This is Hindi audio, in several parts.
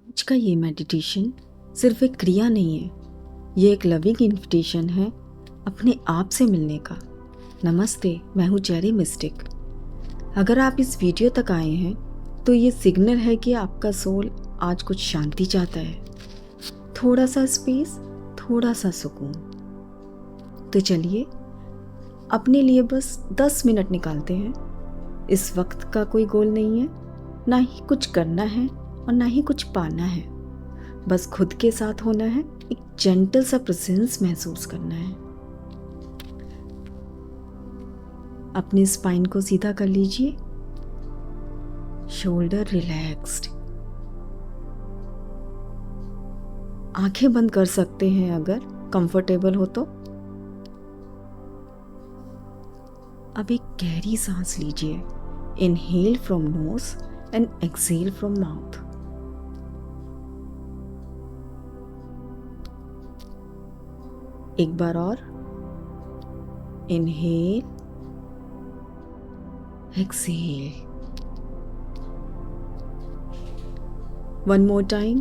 आज का ये मेडिटेशन सिर्फ एक क्रिया नहीं है, ये एक लविंग इन्विटेशन है अपने आप से मिलने का। नमस्ते, मैं हूँ चेरी मिस्टिक। अगर आप इस वीडियो तक आए हैं तो ये सिग्नल है कि आपका सोल आज कुछ शांति चाहता है, थोड़ा सा स्पेस, थोड़ा सा सुकून। तो चलिए अपने लिए बस 10 मिनट निकालते हैं। इस वक्त का कोई गोल नहीं है, ना ही कुछ करना है और ना ही कुछ पाना है। बस खुद के साथ होना है, एक जेंटल सा प्रेजेंस महसूस करना है। अपनी स्पाइन को सीधा कर लीजिए, शोल्डर रिलैक्स्ड। आंखें बंद कर सकते हैं अगर कंफर्टेबल हो तो। अब एक गहरी सांस लीजिए, inhale from knows and exhale from mouth. एक बार और, inhale, exhale. One more time,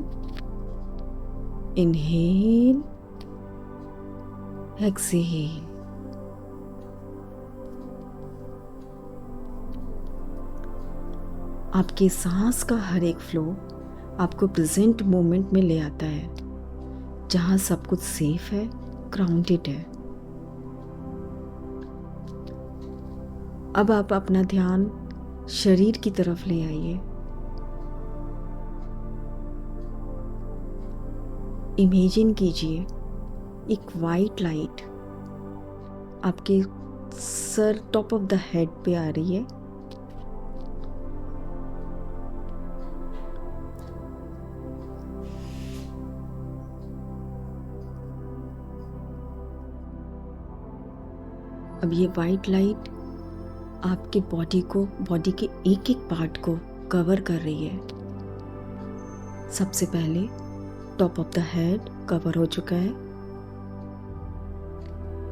inhale, exhale. आपके सांस का हर एक फ्लो आपको प्रेजेंट मोमेंट में ले आता है, जहां सब कुछ सेफ है, ग्राउंडेड है। अब आप अपना ध्यान शरीर की तरफ ले आइए। इमेजिन कीजिए एक वाइट लाइट आपके sir top of the head पे आ रही है। अब ये वाइट लाइट आपके बॉडी के एक एक पार्ट को कवर कर रही है। सबसे पहले top of the head cover हो चुका है,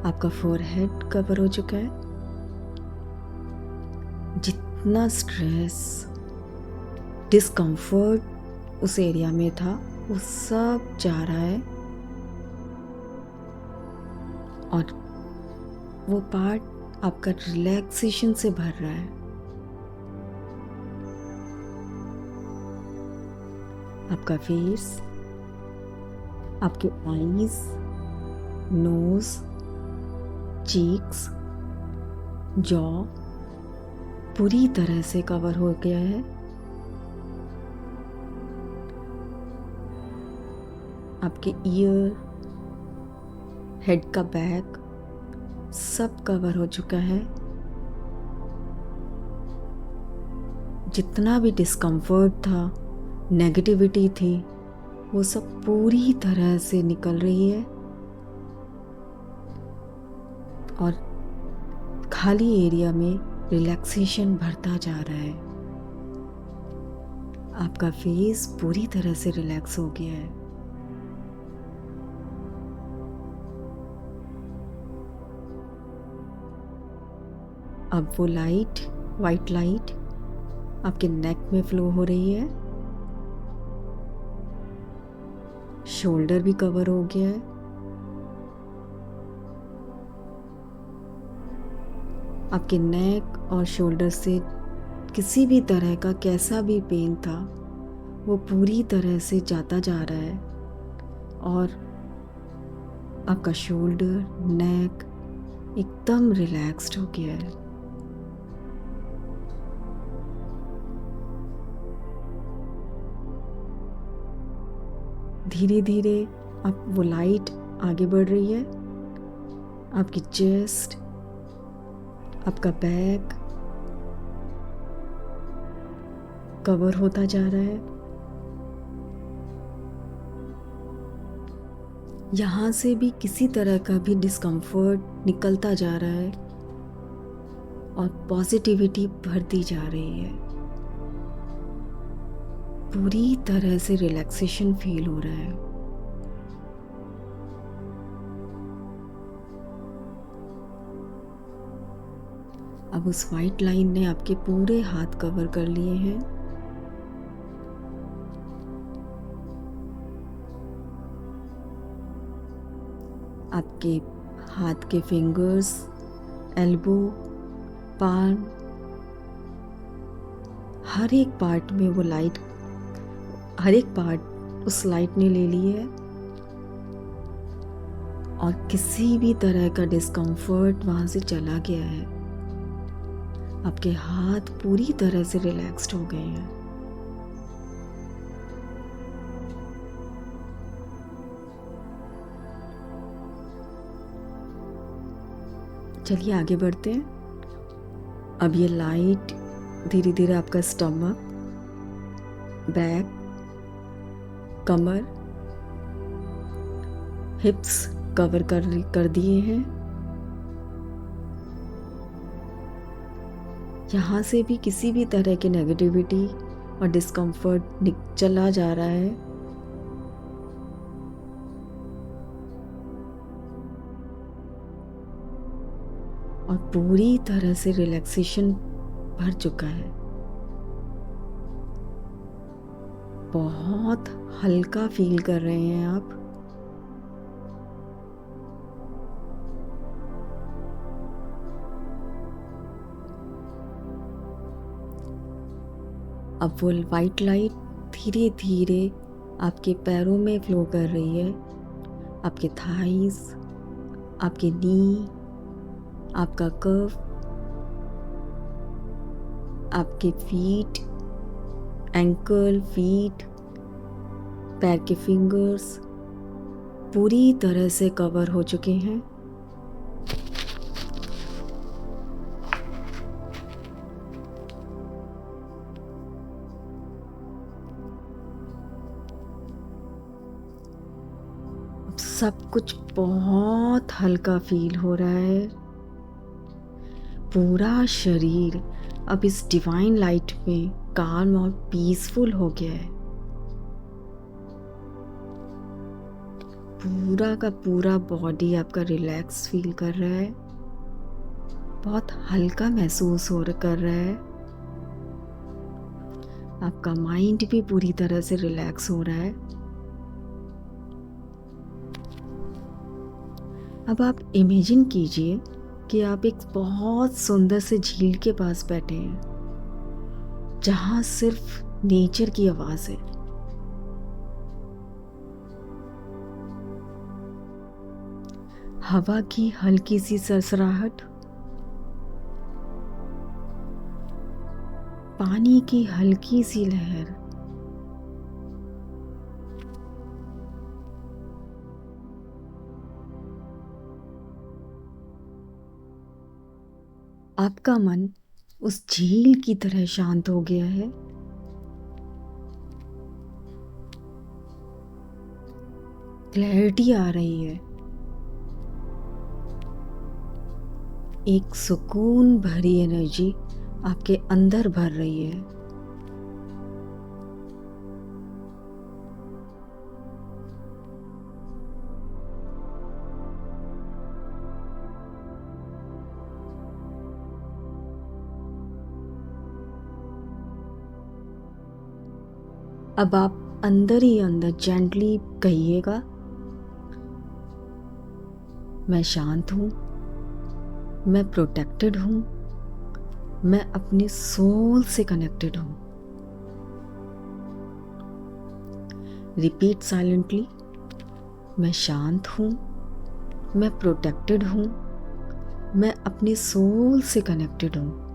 आपका फोरहेड कवर हो चुका है। जितना स्ट्रेस, डिस्कम्फर्ट उस एरिया में था, वो सब जा रहा है और वो पार्ट आपका रिलैक्सेशन से भर रहा है। आपका फेस, आपके आईज, नोज, चीक्स, जॉ पूरी तरह से कवर हो गया है। आपके ईयर, हेड का बैक सब कवर हो चुका है। जितना भी डिस्कम्फर्ट था, नेगेटिविटी थी, वो सब पूरी तरह से निकल रही है और खाली एरिया में रिलैक्सेशन भरता जा रहा है। आपका फेस पूरी तरह से रिलैक्स हो गया है। अब वो लाइट, वाइट लाइट आपके नेक में फ्लो हो रही है। शोल्डर भी कवर हो गया है। आपके नेक और शोल्डर से किसी भी तरह का कैसा भी पेन था, वो पूरी तरह से जाता जा रहा है और आपका शोल्डर, नेक एकदम रिलैक्स्ड हो गया है। धीरे धीरे आप वो लाइट आगे बढ़ रही है। आपकी चेस्ट, आपका बैक कवर होता जा रहा है। यहाँ से भी किसी तरह का भी डिस्कम्फर्ट निकलता जा रहा है और पॉजिटिविटी बढ़ती जा रही है। पूरी तरह से रिलैक्सेशन फील हो रहा है। अब उस वाइट लाइन ने आपके पूरे हाथ कवर कर लिए हैं। आपके हाथ के फिंगर्स, एल्बो, पाम, हर एक पार्ट में वो लाइट, हर एक पार्ट उस लाइट ने ले ली है और किसी भी तरह का डिस्कम्फर्ट वहाँ से चला गया है। आपके हाथ पूरी तरह से रिलैक्स्ड हो गए हैं। चलिए आगे बढ़ते हैं। अब ये लाइट धीरे धीरे आपका स्टमक, बैक, कमर, हिप्स कवर कर दिए हैं। यहाँ से भी किसी भी तरह की नेगेटिविटी और डिस्कम्फर्ट चला जा रहा है। और पूरी तरह से रिलैक्सेशन भर चुका है। बहुत हल्का फील कर रहे हैं आप। अब वो वाइट लाइट धीरे धीरे आपके पैरों में फ्लो कर रही है। आपके थाइस, आपके नी, आपका कर्व, आपके फीट, एंकल, फीट, पैर के फिंगर्स पूरी तरह से कवर हो चुके हैं। अब सब कुछ बहुत हल्का फील हो रहा है। पूरा शरीर अब इस डिवाइन लाइट में काम और पीसफुल हो गया है। पूरा का पूरा बॉडी आपका रिलैक्स फील कर रहा है, बहुत हल्का महसूस कर रहा है। आपका माइंड भी पूरी तरह से रिलैक्स हो रहा है। अब आप इमेजिन कीजिए कि आप एक बहुत सुंदर से झील के पास बैठे हैं, जहां सिर्फ नेचर की आवाज है। हवा की हल्की सी सरसराहट, पानी की हल्की सी लहर, आपका मन उस झील की तरह शांत हो गया है। क्लैरिटी आ रही है। एक सुकून भरी एनर्जी आपके अंदर भर रही है। अब आप अंदर ही अंदर जेंटली कहिएगा, मैं शांत हूं, मैं प्रोटेक्टेड हूं, मैं अपने सोल से कनेक्टेड हूं। रिपीट साइलेंटली, मैं शांत हूं, मैं प्रोटेक्टेड हूं, मैं अपने सोल से कनेक्टेड हूं।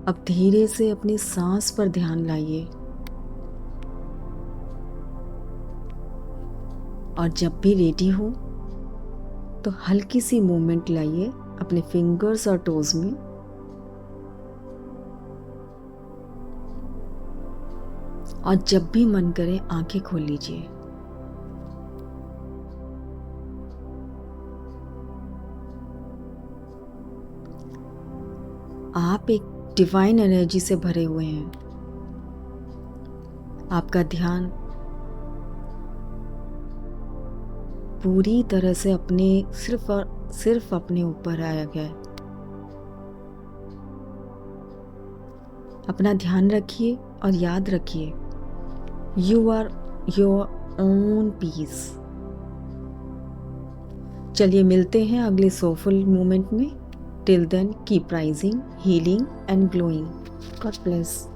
अब धीरे से अपनी सांस पर ध्यान लाइए और जब भी रेडी हो तो हल्की सी मूवमेंट लाइए अपने फिंगर्स और टोज में। और जब भी मन करे आंखें खोल लीजिए। आप एक डिवाइन एनर्जी से भरे हुए हैं। आपका ध्यान पूरी तरह से अपने सिर्फ और सिर्फ अपने ऊपर आया गया है। अपना ध्यान रखिए और याद रखिए, you are your own peace. चलिए मिलते हैं अगले सोलफुल मोमेंट में। Till then keep rising, healing and glowing. God bless.